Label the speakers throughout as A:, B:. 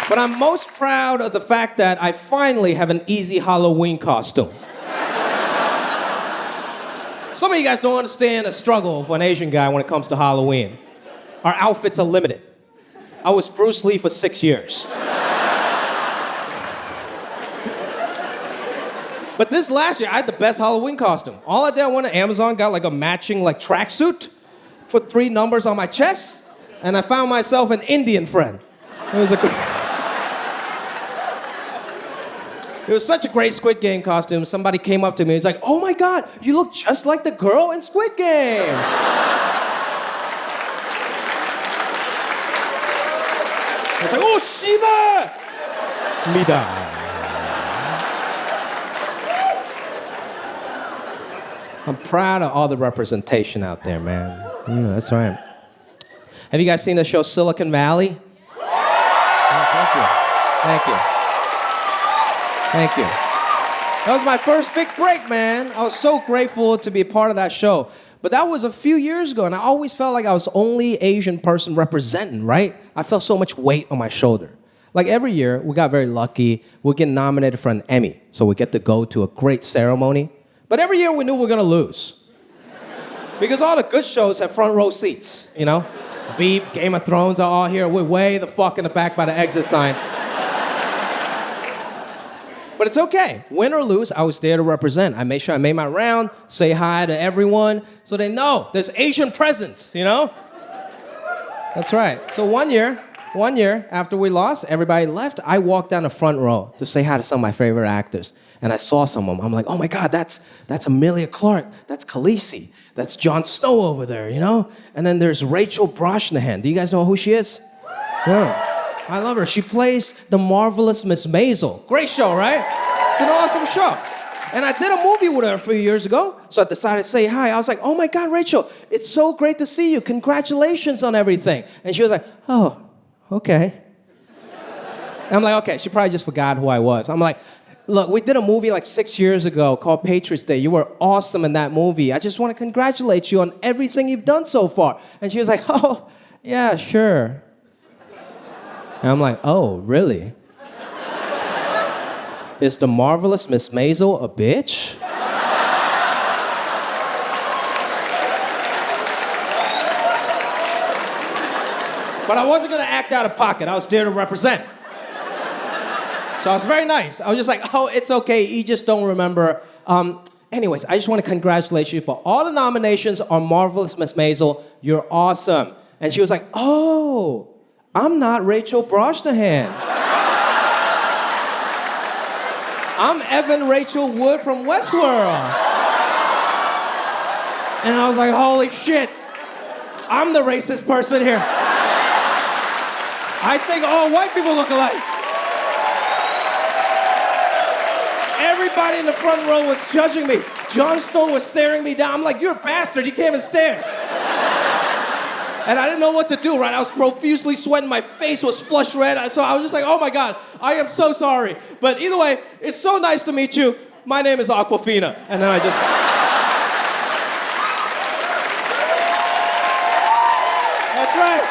A: But I'm most proud of the fact that I finally have an easy Halloween costume. Some of you guys don't understand the struggle of an Asian guy when it comes to Halloween. Our outfits are limited. I was Bruce Lee for 6 years. But this last year, I had the best Halloween costume. All I did, I went to Amazon, got like a matching like tracksuit, put 3 numbers on my chest, and I found myself an Indian friend. It was such a great Squid Game costume. Somebody came up to me, he's like, "Oh my God, you look just like the girl in Squid Games." I was like, "Oh, Shiva!" Mida. I'm proud of all the representation out there, man. That's right. Have you guys seen the show Silicon Valley? Oh, thank you. Thank you. Thank you. That was my first big break, man. I was so grateful to be a part of that show. But that was a few years ago, and I always felt like I was the only Asian person representing, right? I felt so much weight on my shoulder. Like every year, we got very lucky. We get nominated for an Emmy, so we get to go to a great ceremony. But every year we knew we were gonna lose. Because all the good shows have front row seats, you know? Veep, Game of Thrones are all here. We're way the fuck in the back by the exit sign. But it's okay. Win or lose, I was there to represent. I made sure I made my round, say hi to everyone, so they know there's Asian presence, you know? That's right. So one year after we lost, everybody left, I walked down the front row to say hi to some of my favorite actors. And I saw some of them. I'm like, "Oh my God, that's Emilia Clarke. That's Khaleesi. That's Jon Snow over there, you know?" And then there's Rachel Brosnahan. Do you guys know who she is? Yeah. I love her. She plays the marvelous Miss Maisel. Great show, right? It's an awesome show. And I did a movie with her a few years ago, so I decided to say hi. I was like, "Oh my God, Rachel, it's so great to see you. Congratulations on everything." And she was like, "Oh, okay." And I'm like, okay, she probably just forgot who I was. I'm like, "Look, we did a movie like 6 years ago called Patriots Day. You were awesome in that movie. I just want to congratulate you on everything you've done so far." And she was like, "Oh, yeah, sure." And I'm like, "Oh, really? Is the marvelous Miss Maisel a bitch?" But I wasn't gonna act out of pocket. I was there to represent. So I was very nice. I was just like, "Oh, it's okay. You just don't remember." Anyways, I just want to congratulate you for all the nominations on Marvelous Miss Maisel. You're awesome. And she was like, "Oh, I'm not Rachel Brosnahan. I'm Evan Rachel Wood from Westworld." And I was like, "Holy shit. I'm the racist person here. I think all white people look alike." Everybody in the front row was judging me. Jon Snow was staring me down. I'm like, "You're a bastard. You can't even stare." And I didn't know what to do, right? I was profusely sweating. My face was flush red. So I was just like, "Oh my God, I am so sorry." But either way, it's so nice to meet you. My name is Aquafina. And then I just... That's right.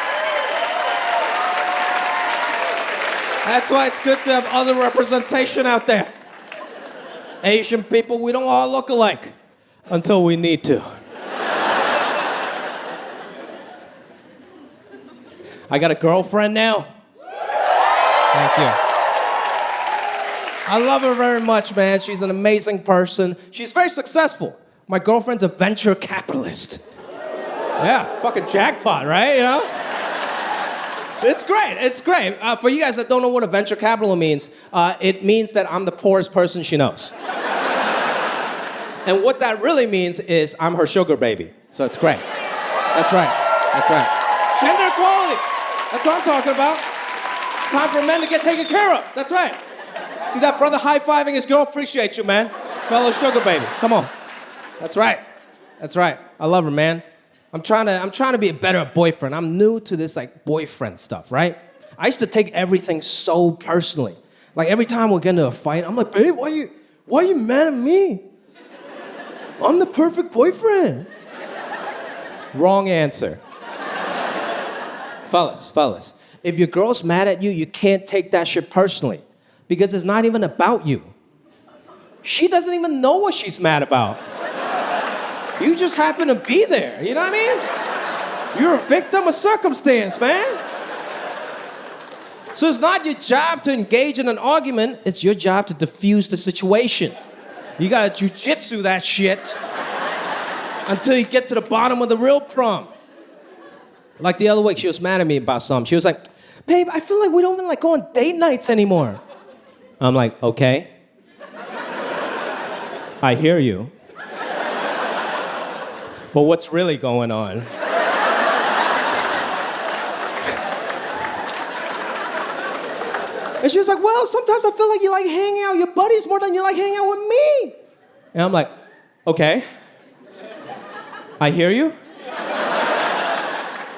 A: That's why it's good to have other representation out there. Asian people, we don't all look alike until we need to. I got a girlfriend now. Thank you. I love her very much, man. She's an amazing person. She's very successful. My girlfriend's a venture capitalist. Yeah, fucking jackpot, right? You know? It's great. It's great. For you guys that don't know what a venture capital means, it means that I'm the poorest person she knows. And what that really means is I'm her sugar baby. So it's great. That's right. That's right. Gender equality. That's what I'm talking about. It's time for men to get taken care of. That's right. See that brother high-fiving his girl? Appreciate you, man. Fellow sugar baby. Come on. That's right. That's right. I love her, man. I'm trying to be a better boyfriend. I'm new to this like boyfriend stuff, right? I used to take everything so personally. Like every time we get into a fight, I'm like, "Babe, why are you mad at me? I'm the perfect boyfriend." Wrong answer. Fellas, if your girl's mad at you, you can't take that shit personally because it's not even about you. She doesn't even know what she's mad about. You just happen to be there, you know what I mean? You're a victim of circumstance, man. So it's not your job to engage in an argument, it's your job to diffuse the situation. You gotta jujitsu that shit until you get to the bottom of the real problem. Like the other week, she was mad at me about something. She was like, babe, I feel like we don't even like go on date nights anymore. I'm like, okay. I hear you. But what's really going on? And she was like, well, sometimes I feel like you like hanging out with your buddies more than you like hanging out with me. And I'm like, okay. I hear you.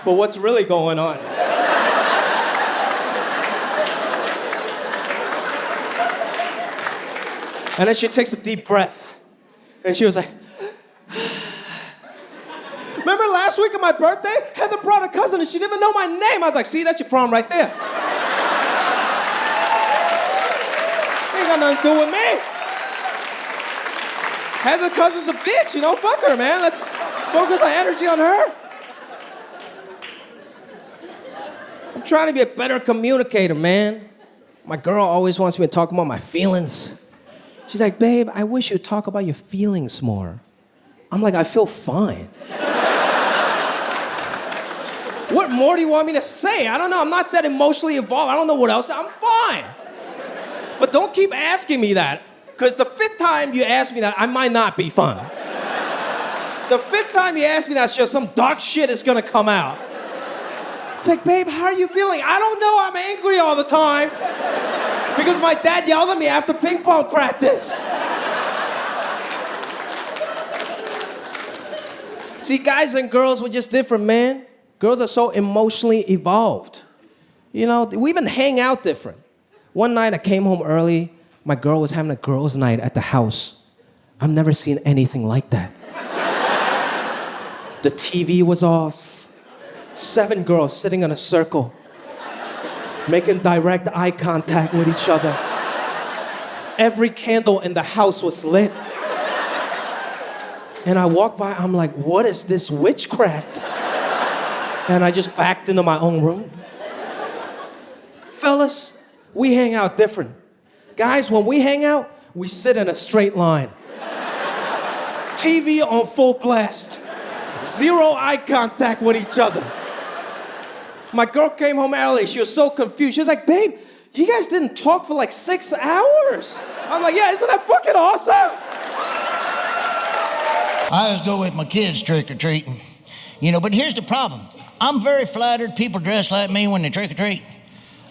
A: But what's really going on? And then she takes a deep breath. And she was like, remember last week on my birthday? Heather brought a cousin and she didn't even know my name. I was like, see, that's your problem right there. Ain't got nothing to do with me. Heather's cousin's a bitch, you know? Fuck her, man. Let's focus our energy on her. I'm trying to be a better communicator, man. My girl always wants me to talk about my feelings. She's like, babe, I wish you'd talk about your feelings more. I'm like, I feel fine. What more do you want me to say? I don't know. I'm not that emotionally involved. I don't know what else. I'm fine. But don't keep asking me that, because the 5th time you ask me that, I might not be fine. The 5th time you ask me that shit, some dark shit is gonna come out. It's like, babe, how are you feeling? I don't know. I'm angry all the time because my dad yelled at me after ping pong practice. See, guys and girls, we're just different, man. Girls are so emotionally evolved. You know, we even hang out different. One night I came home early. My girl was having a girls' night at the house. I've never seen anything like that. The TV was off. 7 girls sitting in a circle, making direct eye contact with each other. Every candle in the house was lit. And I walked by, I'm like, what is this witchcraft? And I just backed into my own room. Fellas, we hang out different. Guys, when we hang out, we sit in a straight line. TV on full blast. 0 eye contact with each other. My girl came home early. She was so confused. She was like, babe, you guys didn't talk for like 6 hours. I'm like, yeah, isn't that fucking awesome?
B: I always go with my kids trick-or-treating. You know, but here's the problem. I'm very flattered people dress like me when they trick-or-treat.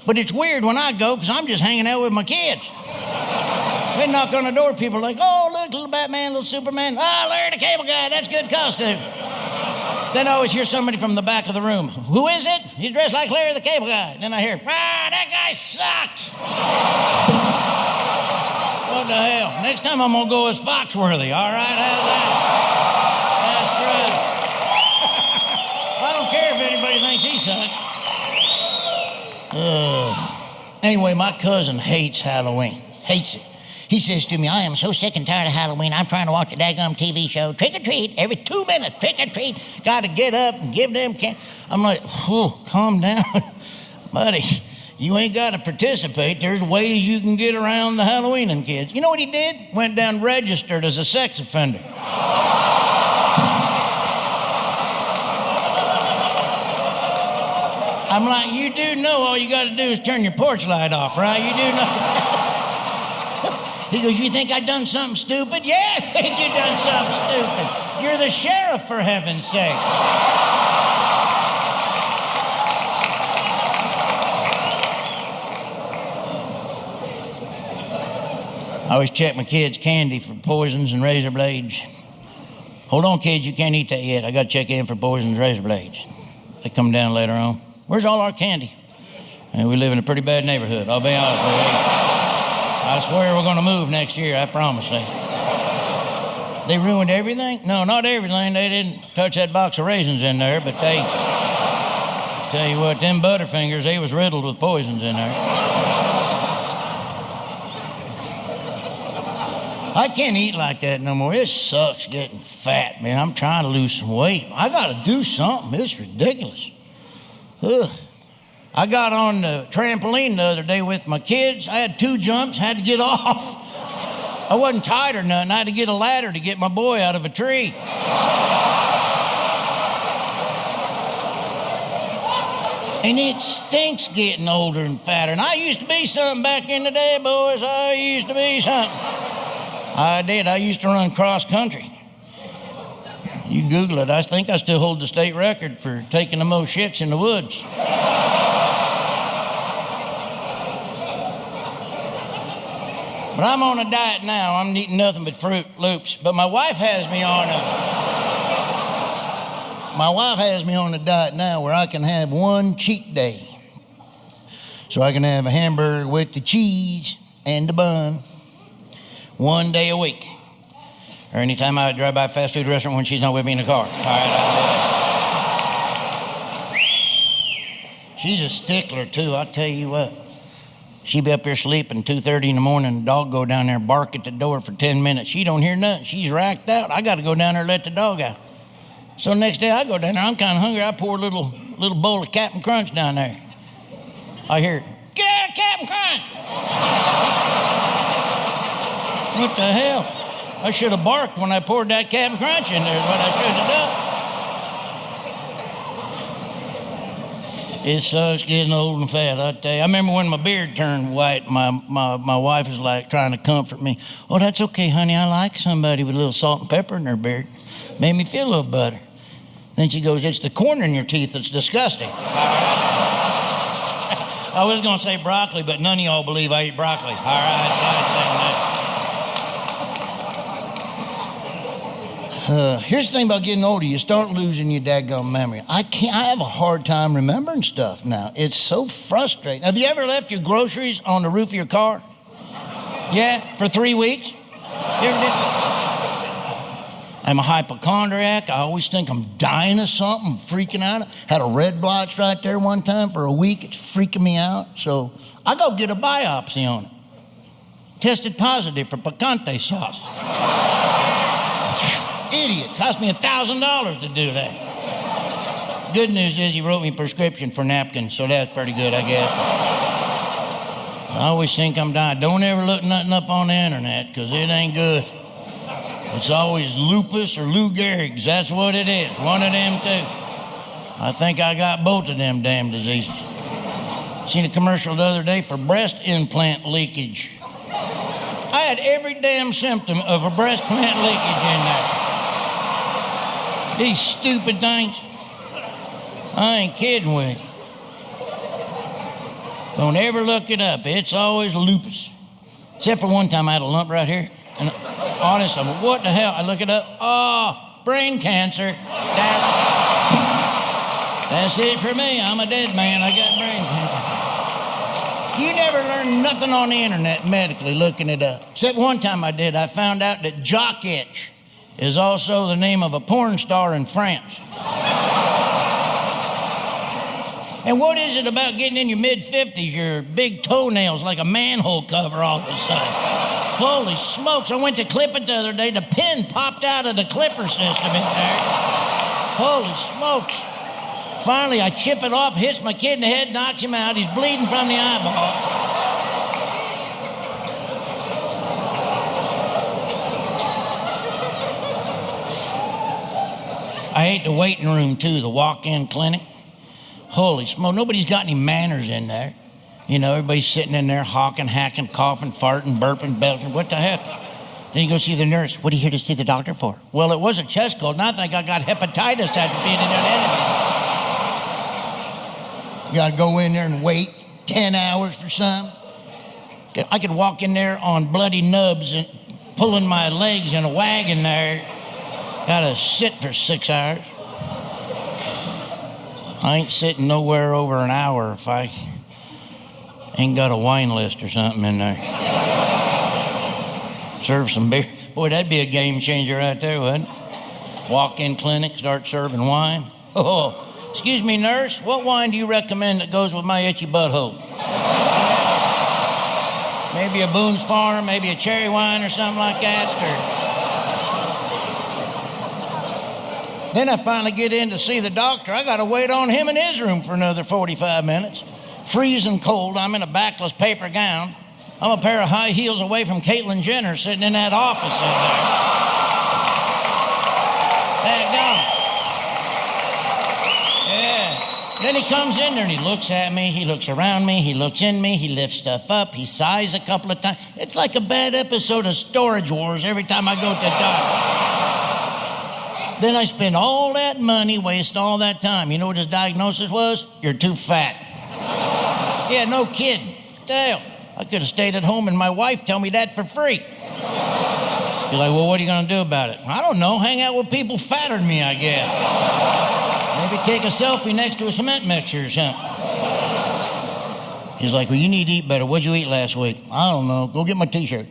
B: But it's weird when I go because I'm just hanging out with my kids. They knock on the door, people are like, oh, look, little Batman, little Superman. Ah, oh, Larry the Cable Guy, that's a good costume. Then I always hear somebody from the back of the room. Who is it? He's dressed like Larry the Cable Guy. Then I hear, that guy sucks. What the hell? Next time I'm gonna go as Foxworthy, all right? How's that? That's right. I don't care if anybody thinks he sucks. Anyway, my cousin hates Halloween. Hates it. He says to me, I am so sick and tired of Halloween, I'm trying to watch a daggum TV show. Trick or treat, every 2 minutes, trick or treat. Got to get up and give them candy. I'm like, oh, calm down. Buddy, you ain't got to participate. There's ways you can get around the Halloweening kids. You know what he did? Went down registered as a sex offender. I'm like, you do know all you got to do is turn your porch light off, right? You do know. He goes, you think I done something stupid? Yeah, I think you done something stupid. You're the sheriff, for heaven's sake. I always check my kids' candy for poisons and razor blades. Hold on, kids, you can't eat that yet. I got to check in for poisons and razor blades. They come down later on. Where's all our candy? And we live in a pretty bad neighborhood, I'll be honest with you. I swear we're gonna move next year, I promise you. They ruined everything? No, not everything. They didn't touch that box of raisins in there, but Tell you what, them Butterfingers, they was riddled with poisons in there. I can't eat like that no more. It sucks getting fat, man. I'm trying to lose some weight. I got to do something. It's ridiculous. Ugh. I got on the trampoline the other day with my kids. I had 2 jumps, had to get off. I wasn't tired or nothing. I had to get a ladder to get my boy out of a tree. And it stinks getting older and fatter. And I used to be something back in the day, boys. I used to be something. I did. I used to run cross country. You Google it. I think I still hold the state record for taking the most shits in the woods. But I'm on a diet now. I'm eating nothing but Fruit Loops. But my wife has me on a diet now where I can have one cheat day. So I can have a hamburger with the cheese and the bun 1 day a week. Or anytime I drive by a fast food restaurant when she's not with me in the car. All right, I'll do it. She's a stickler too, I'll tell you what. She be up here sleeping 2:30 in the morning, the dog go down there and bark at the door for 10 minutes. She don't hear nothing. She's racked out. I got to go down there and let the dog out. So next day I go down there, I'm kind of hungry. I pour a little bowl of Captain Crunch down there. I hear, get out of Captain Crunch! What the hell? I should have barked when I poured that Captain Crunch in there is what I should have done. It sucks getting old and fat, I tell you. I remember when my beard turned white, my wife was like trying to comfort me. Oh, that's okay, honey. I like somebody with a little salt and pepper in their beard. Made me feel a little better. Then she goes, it's the corn in your teeth that's disgusting. I was going to say broccoli, but none of y'all believe I eat broccoli. All right, so I ain't saying that. Here's the thing about getting older. You start losing your daggone memory. I have a hard time remembering stuff now. It's so frustrating. Have you ever left your groceries on the roof of your car? Yeah, for 3 weeks? You ever did? I'm a hypochondriac. I always think I'm dying of something, freaking out. Had a red blotch right there one time for a week. It's freaking me out. So I go get a biopsy on it. Tested positive for picante sauce. Idiot. Cost me $1,000 to do that. Good news is he wrote me a prescription for napkins, so that's pretty good, I guess. I always think I'm dying. Don't ever look nothing up on the internet, because it ain't good. It's always lupus or Lou Gehrig's. That's what it is. One of them two. I think I got both of them damn diseases. Seen a commercial the other day for breast implant leakage. I had every damn symptom of a breast implant leakage in there. These stupid things. I ain't kidding with you. Don't ever look it up. It's always lupus. Except for one time I had a lump right here. And honest, I went, what the hell? I look it up. Oh, brain cancer. That's it for me. I'm a dead man. I got brain cancer. You never learn nothing on the internet medically looking it up. Except one time I did. I found out that jock itch is also the name of a porn star in France. And what is it about getting in your mid-50s, your big toenails like a manhole cover all of a sudden? Holy smokes, I went to clip it the other day, the pin popped out of the clipper system in there. Holy smokes. Finally, I chip it off, hits my kid in the head, knocks him out, he's bleeding from the eyeball. I hate the waiting room, too, the walk-in clinic. Holy smoke, nobody's got any manners in there. You know, everybody's sitting in there hawking, hacking, coughing, farting, burping, belching. What the heck? Then you go see the nurse. What are you here to see the doctor for? Well, it was a chest cold, and I think I got hepatitis after being in there. You got to go in there and wait 10 hours for something. I could walk in there on bloody nubs and pulling my legs in a wagon there. Got to sit for 6 hours. I ain't sitting nowhere over an hour if I ain't got a wine list or something in there. Serve some beer. Boy, that'd be a game changer right there, wouldn't it? Walk-in clinic, start serving wine. Oh, Excuse me, nurse, what wine do you recommend that goes with my itchy butthole? Maybe a Boone's Farm, maybe a cherry wine or something like that, or... Then I finally get in to see the doctor. I gotta wait on him in his room for another 45 minutes. Freezing cold, I'm in a backless paper gown. I'm a pair of high heels away from Caitlyn Jenner sitting in that office in there. Yeah. Then he comes in there and he looks at me, he looks around me, he looks in me, he lifts stuff up, he sighs a couple of times. It's like a bad episode of Storage Wars every time I go to the doctor. Then I spend all that money, waste all that time. You know what his diagnosis was? You're too fat. Yeah, no kidding. Damn. I could have stayed at home and my wife tell me that for free. You're like, well, what are you gonna do about it? I don't know, hang out with people fatter than me, I guess. Maybe take a selfie next to a cement mixer or something. He's like, well, you need to eat better. What'd you eat last week? I don't know, go get my t-shirt.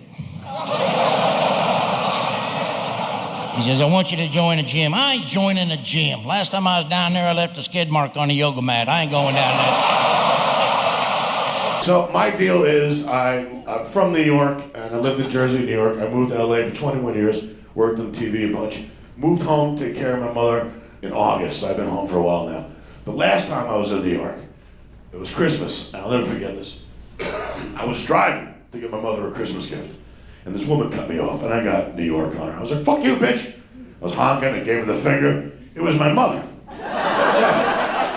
B: He says, I want you to join a gym. I ain't joining a gym. Last time I was down there, I left a skid mark on the yoga mat. I ain't going down there.
C: So my deal is I'm from New York, and I lived in Jersey, New York. I moved to LA for 21 years, worked on TV a bunch. Moved home to take care of my mother in August. I've been home for a while now. The last time I was in New York, it was Christmas, and I'll never forget this. I was driving to get my mother a Christmas gift, and this woman cut me off, and I got New York on her. I was like, fuck you, bitch. I was honking and gave her the finger. It was my mother.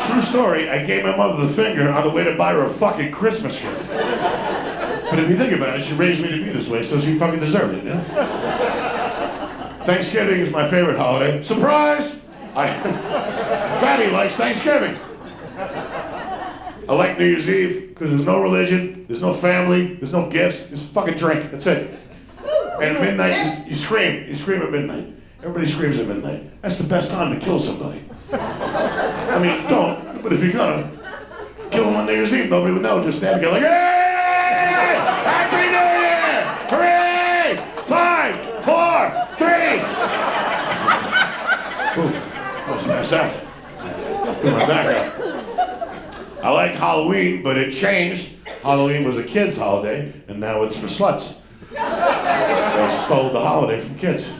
C: True story, I gave my mother the finger on the way to buy her a fucking Christmas gift. But if you think about it, she raised me to be this way, so she fucking deserved it, you know? Thanksgiving is my favorite holiday. Surprise! Fatty likes Thanksgiving. I like New Year's Eve, because there's no religion, there's no family, there's no gifts, just fucking drink, that's it. And at midnight, you scream at midnight. Everybody screams at midnight. That's the best time to kill somebody. I mean, don't, but if you're gonna kill them on New Year's Eve, nobody would know. Just stand there like, hey! Happy New Year! Hooray! 5, 4, 3. Ooh, that was past that. Threw my back out. I like Halloween, but it changed. Halloween was a kid's holiday, and now it's for sluts. They stole the holiday from kids.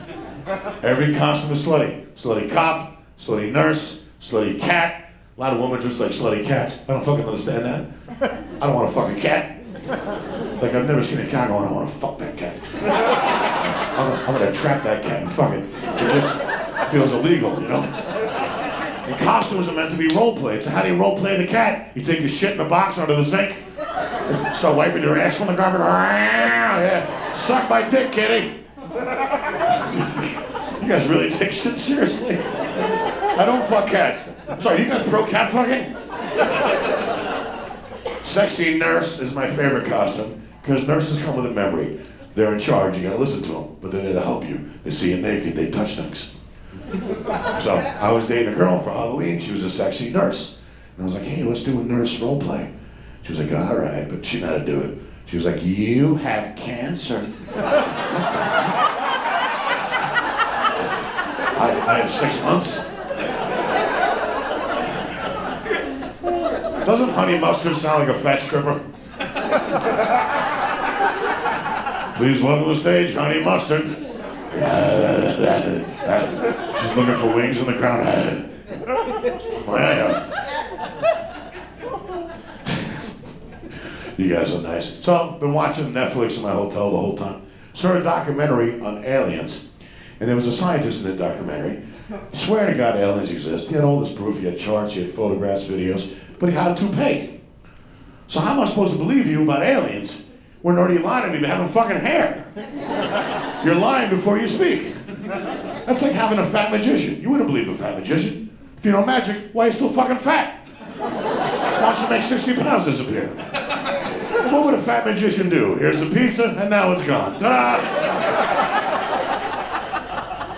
C: Every costume is slutty. Slutty cop, slutty nurse, slutty cat. A lot of women just like slutty cats. I don't fucking understand that. I don't want to fuck a cat. Like, I've never seen a cat going, I want to fuck that cat. I'm gonna trap that cat and fuck it. It just feels illegal, you know? And costumes are meant to be role played. So how do you role play the cat? You take your shit in the box under the sink, and start wiping your ass on the carpet. Yeah. Suck my dick, kitty. You guys really take shit seriously. I don't fuck cats. Sorry, you guys pro cat fucking? Sexy nurse is my favorite costume, because nurses come with a memory. They're in charge, you gotta listen to them, but they're there to help you. They see you naked, they touch things. So I was dating a girl for Halloween, she was a sexy nurse. And I was like, hey, let's do a nurse role play. She was like, all right, but she knew how to do it. She was like, you have cancer. I have 6 months. Doesn't honey mustard sound like a fat stripper? Please welcome to the stage, Honey Mustard. She's looking for wings in the crowd. You guys are nice. So I've been watching Netflix in my hotel the whole time. Saw a documentary on aliens. And there was a scientist in the documentary. Swear to God aliens exist. He had all this proof, he had charts, he had photographs, videos, but he had a toupee. So how am I supposed to believe you about aliens when already lying to me about having fucking hair? You're lying before you speak. That's like having a fat magician. You wouldn't believe a fat magician. If you know magic, why are you still fucking fat? Why don't you make 60 pounds disappear? What would a fat magician do? Here's the pizza, and now it's gone. Ta-da!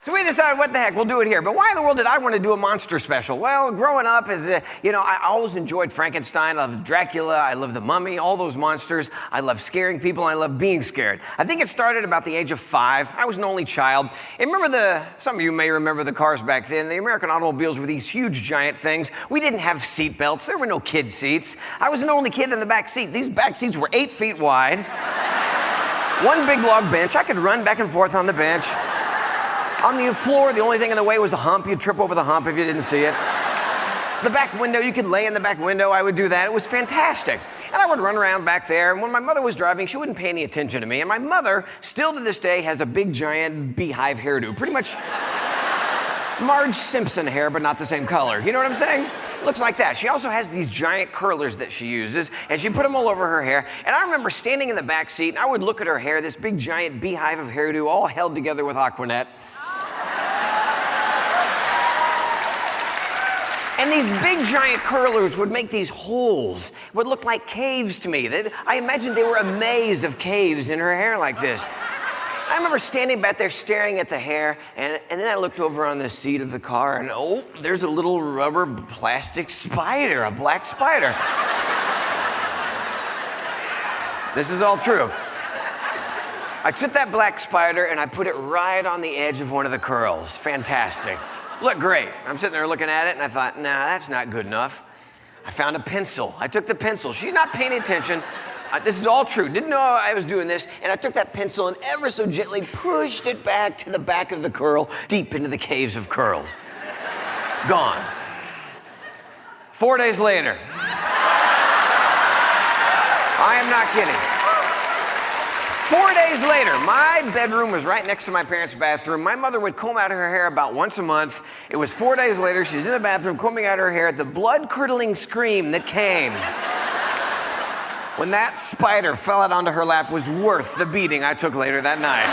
D: Sweet we decided, what the heck, we'll do it here. But why in the world did I want to do a monster special? Well, growing up, I always enjoyed Frankenstein. I loved Dracula. I loved the Mummy, all those monsters. I love scaring people. I love being scared. I think it started about the age of 5. I was an only child. And remember some of you may remember the cars back then. The American automobiles were these huge, giant things. We didn't have seat belts. There were no kid seats. I was an only kid in the back seat. These back seats were 8 feet wide. One big log bench. I could run back and forth on the bench. On the floor, the only thing in the way was a hump. You'd trip over the hump if you didn't see it. The back window, you could lay in the back window. I would do that. It was fantastic. And I would run around back there. And when my mother was driving, she wouldn't pay any attention to me. And my mother, still to this day, has a big, giant beehive hairdo. Pretty much Marge Simpson hair, but not the same color. You know what I'm saying? Looks like that. She also has these giant curlers that she uses, and she put them all over her hair. And I remember standing in the back seat, and I would look at her hair, this big, giant beehive of hairdo, all held together with Aquanet. And these big giant curlers would make these holes, would look like caves to me. I imagined they were a maze of caves in her hair like this. I remember standing back there staring at the hair, and then I looked over on the seat of the car, and oh, there's a little rubber plastic spider, a black spider. This is all true. I took that black spider and I put it right on the edge of one of the curls. Fantastic. Looked great. I'm sitting there looking at it, and I thought, nah, that's not good enough. I found a pencil. I took the pencil. She's not paying attention. This is all true. Didn't know I was doing this, and I took that pencil and ever so gently pushed it back to the back of the curl, deep into the caves of curls. Gone. 4 days later. I am not kidding. 4 days later, my bedroom was right next to my parents' bathroom. My mother would comb out her hair about once a month. It was 4 days later, she's in the bathroom combing out her hair. The blood-curdling scream that came when that spider fell out onto her lap was worth the beating I took later that night.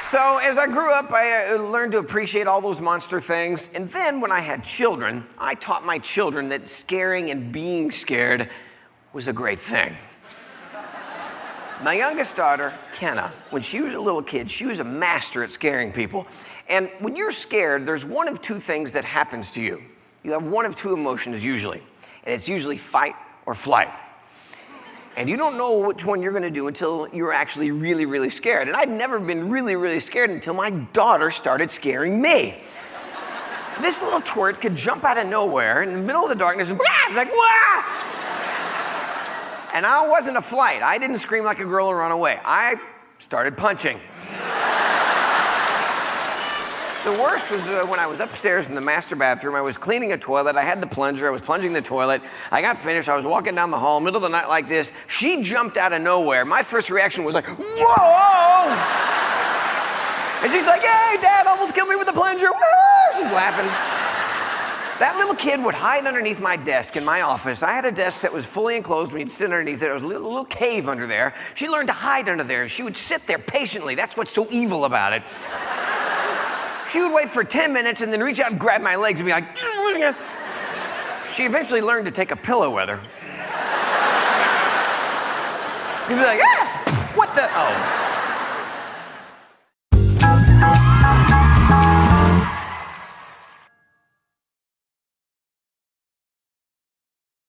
D: So as I grew up, I learned to appreciate all those monster things. And then when I had children, I taught my children that scaring and being scared was a great thing. My youngest daughter, Kenna, when she was a little kid, she was a master at scaring people. And when you're scared, there's one of two things that happens to you. You have one of two emotions usually, and it's usually fight or flight. And you don't know which one you're gonna do until you're actually really, really scared. And I'd never been really, really scared until my daughter started scaring me. This little twerp could jump out of nowhere in the middle of the darkness and like, wah! And I wasn't a flight. I didn't scream like a girl and run away. I started punching. The worst was when I was upstairs in the master bathroom. I was cleaning a toilet. I had the plunger. I was plunging the toilet. I got finished. I was walking down the hall, middle of the night like this. She jumped out of nowhere. My first reaction was like, whoa! And she's like, hey, Dad almost killed me with the plunger. Woo! She's laughing. That little kid would hide underneath my desk in my office. I had a desk that was fully enclosed. We'd sit underneath it. There was a little cave under there. She learned to hide under there. She would sit there patiently. That's what's so evil about it. She would wait for 10 minutes and then reach out and grab my legs and be like, she eventually learned to take a pillow with her. She'd be like, ah, what the, oh.